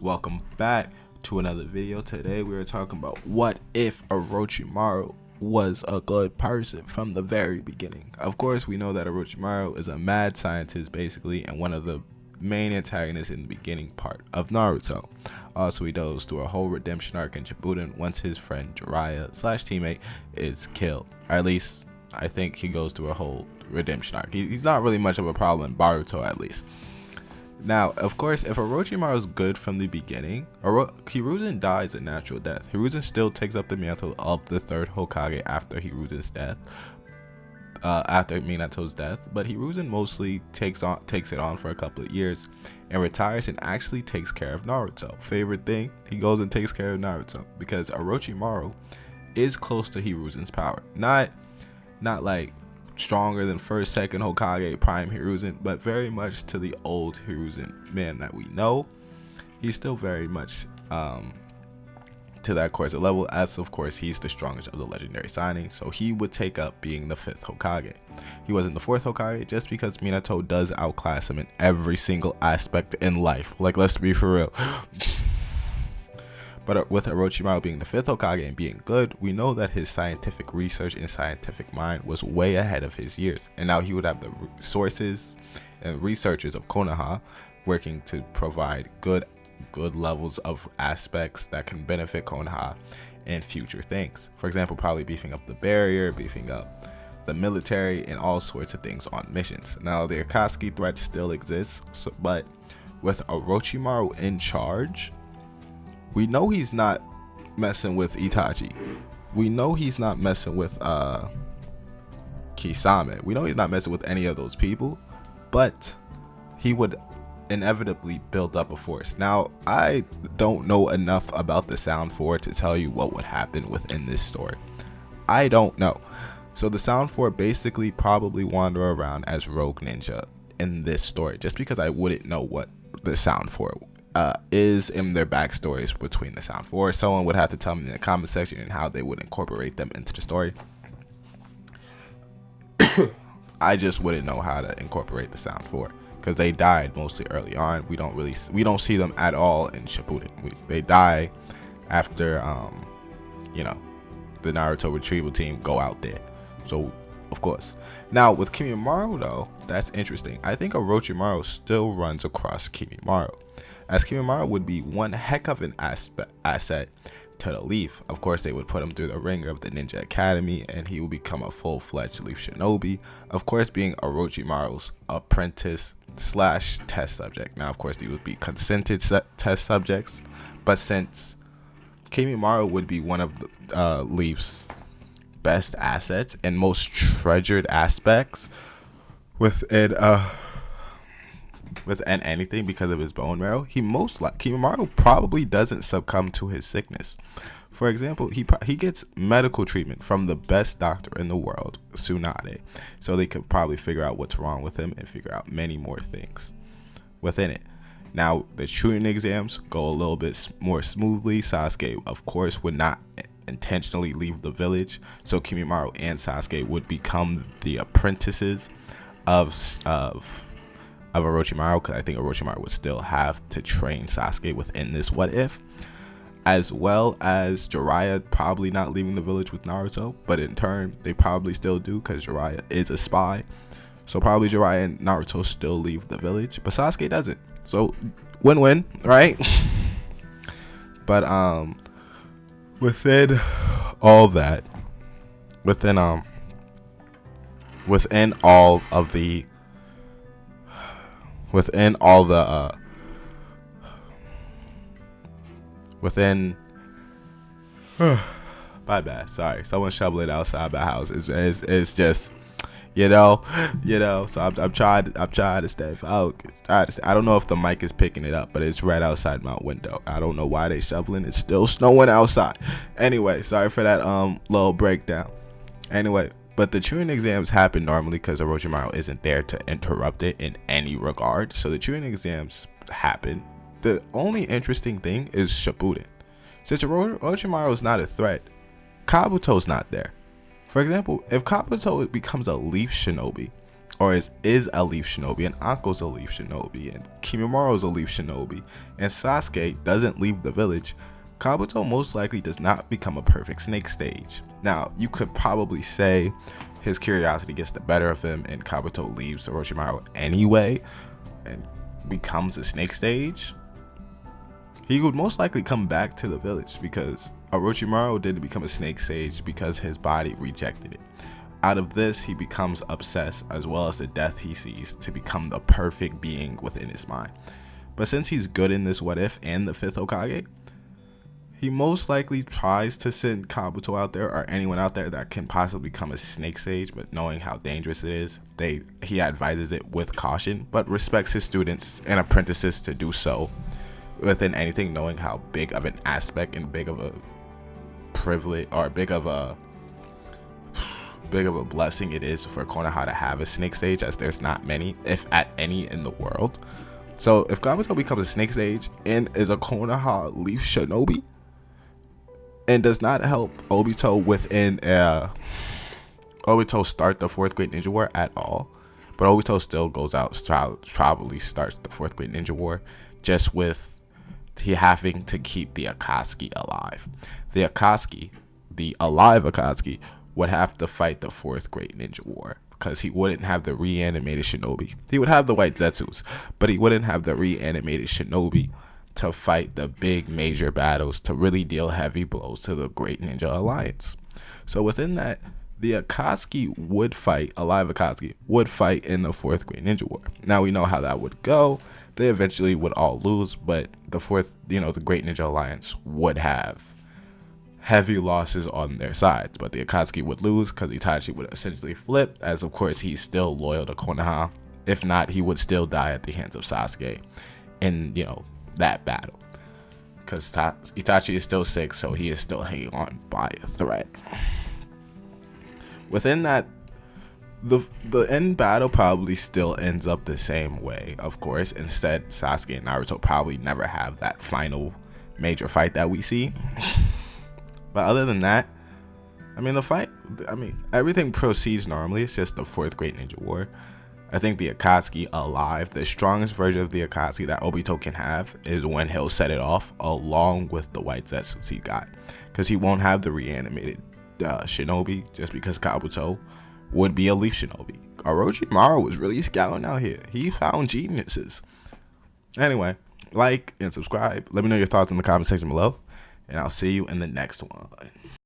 Welcome back to another video. Today we are talking about what if Orochimaru was a good person from the very beginning. Of course, we know that Orochimaru is a mad scientist basically, and one of the main antagonists in the beginning part of Naruto. Also, he goes through a whole redemption arc in Shippuden once his friend Jiraiya slash teammate is killed. Or at least I think he goes through a whole redemption arc. He's not really much of a problem in Boruto, at least. Now, of course, if Orochimaru is good from the beginning, Hiruzen dies a natural death. Hiruzen still takes up the mantle of the third Hokage after Hiruzen's death, after Minato's death, but Hiruzen mostly takes it on for a couple of years and retires and actually takes care of Naruto. Favorite thing, he goes and takes care of Naruto because Orochimaru is close to Hiruzen's power. Not like stronger than first, second Hokage, prime Hiruzen, but very much to the old Hiruzen man that we know. He's still very much to that course of level, as of course he's the strongest of the legendary signing, so he would take up being the fifth Hokage. He wasn't the fourth Hokage just because Minato does outclass him in every single aspect in life. Like, let's be for real. But with Orochimaru being the fifth Hokage and being good, we know that his scientific research and scientific mind was way ahead of his years. And now he would have the sources and researchers of Konoha working to provide good levels of aspects that can benefit Konoha in future things. For example, probably beefing up the barrier, beefing up the military, and all sorts of things on missions. Now, the Akatsuki threat still exists, but with Orochimaru in charge, we know he's not messing with Itachi. We know he's not messing with Kisame. We know he's not messing with any of those people, but he would inevitably build up a force. Now, I don't know enough about the Sound Four to tell you what would happen within this story. I don't know. So the Sound Four basically probably wander around as rogue ninja in this story, just because I wouldn't know what the Sound Four is in their backstories between the Sound Four. Someone would have to tell me in the comment section and how they would incorporate them into the story. I just wouldn't know how to incorporate the Sound Four because they died mostly early on. We don't see them at all in Shippuden. They die after the Naruto retrieval team go out there. So of course. Now with Kimimaro though, that's interesting. I think Orochimaru still runs across Kimimaro, as Kimimaro would be one heck of an asset to the Leaf. Of course, they would put him through the ringer of the Ninja Academy, and he would become a full-fledged Leaf Shinobi. Of course, being Orochimaru's apprentice slash test subject. Now, of course, these would be consented test subjects, but since Kimimaro would be one of the Leaf's best assets and most treasured aspects within anything because of his bone marrow, Kimimaro probably doesn't succumb to his sickness. For example, he gets medical treatment from the best doctor in the world, Tsunade, so they could probably figure out what's wrong with him and figure out many more things within it. Now, the Chunin exams go a little bit more smoothly. Sasuke, of course, would not intentionally leave the village, so Kimimaro and Sasuke would become the apprentices of Orochimaru, because I think Orochimaru would still have to train Sasuke within this what if, as well as Jiraiya probably not leaving the village with Naruto, but in turn they probably still do because Jiraiya is a spy, so probably Jiraiya and Naruto still leave the village, but Sasuke doesn't, so win-win, right? But within all that, within all my bad, sorry, someone's shoveling outside my house. It's just so I'm trying to stay focused. I don't know if the mic is picking it up, but it's right outside my window. I don't know why they shoveling. It's still snowing outside. Anyway, sorry for that little breakdown. Anyway, but the Chunin exams happen normally because Orochimaru isn't there to interrupt it in any regard. So the Chunin exams happen. The only interesting thing is Shippuden. Since Orochimaru is not a threat, Kabuto's not there. For example, if Kabuto becomes a Leaf Shinobi, or is a Leaf Shinobi, and Anko's a Leaf Shinobi, and Kimimaro's a Leaf Shinobi, and Sasuke doesn't leave the village, Kabuto most likely does not become a perfect snake stage. Now, you could probably say his curiosity gets the better of him and Kabuto leaves Orochimaru anyway and becomes a snake stage. He would most likely come back to the village because Orochimaru didn't become a snake stage because his body rejected it. Out of this, he becomes obsessed, as well as the death he sees, to become the perfect being within his mind. But since he's good in this what if and the 5th Hokage, he most likely tries to send Kabuto out there, or anyone out there that can possibly become a snake stage, but knowing how dangerous it is, he advises it with caution, but respects his students and apprentices to do so within anything, knowing how big of an aspect and big of a privilege, or big of a blessing it is for Konoha to have a snake stage, as there's not many, if at any, in the world. So if Kabuto becomes a snake stage and is a Konoha Leaf Shinobi and does not help Obito within Obito start the 4th Great Ninja War at all, but Obito still goes out, probably starts the 4th Great Ninja War, just with he having to keep the Akatsuki alive. The Akatsuki, the alive Akatsuki, would have to fight the 4th Great Ninja War, because he wouldn't have the reanimated shinobi. He would have the white zetsus, but he wouldn't have the reanimated shinobi to fight the big major battles, to really deal heavy blows to the Great Ninja Alliance. So within that, the Akatsuki would fight, alive Akatsuki would fight in the 4th Great Ninja War. Now we know how that would go. They eventually would all lose, but the the Great Ninja Alliance would have heavy losses on their sides, but the Akatsuki would lose because Itachi would essentially flip, as of course he's still loyal to Konoha. If not, he would still die at the hands of Sasuke in that battle, because Itachi is still sick, so he is still hanging on by a thread. Within that, the end battle probably still ends up the same way, of course. Instead, Sasuke and Naruto probably never have that final major fight that we see. But other than that, everything proceeds normally. It's just the 4th Great Ninja War. I think the Akatsuki alive, the strongest version of the Akatsuki that Obito can have, is when he'll set it off along with the white zetsus he got, because he won't have the reanimated shinobi, just because Kabuto would be a Leaf Shinobi. Orochimaru was really scouting out here. He found geniuses. Anyway, like and subscribe. Let me know your thoughts in the comment section below, and I'll see you in the next one.